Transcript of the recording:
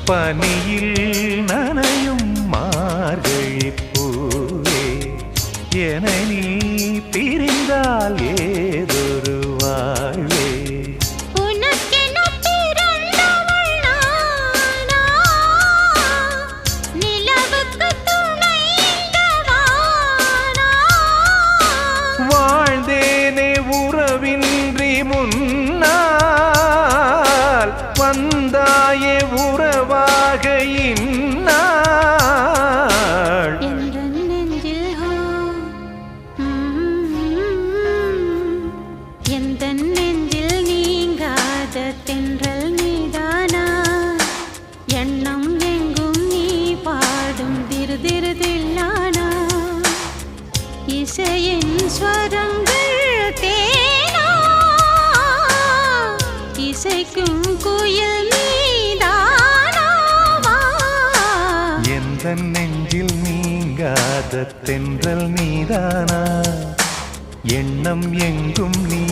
பனியில் நனையும் மார்கழி பூவே என நீ பிரிந்தால் ஏதொரு வாழ்வே வாழ்ந்தேனே உறவின்றி முன்னால் வந்தாயே உறவாக இந்நாள் எந்த நெஞ்சில் நீங்காத தென்றல் நீதானா எண்ணம் எங்கும் நீ பாடும் திரு திரு தில்லானா இசையின் ஸ்வரங்கள் தேனா இசைக்கும் குயில் நீதானாவா எந்த நெஞ்சில் நீங்காத தென்றல் நீதானா எண்ணம் எங்கும் நீ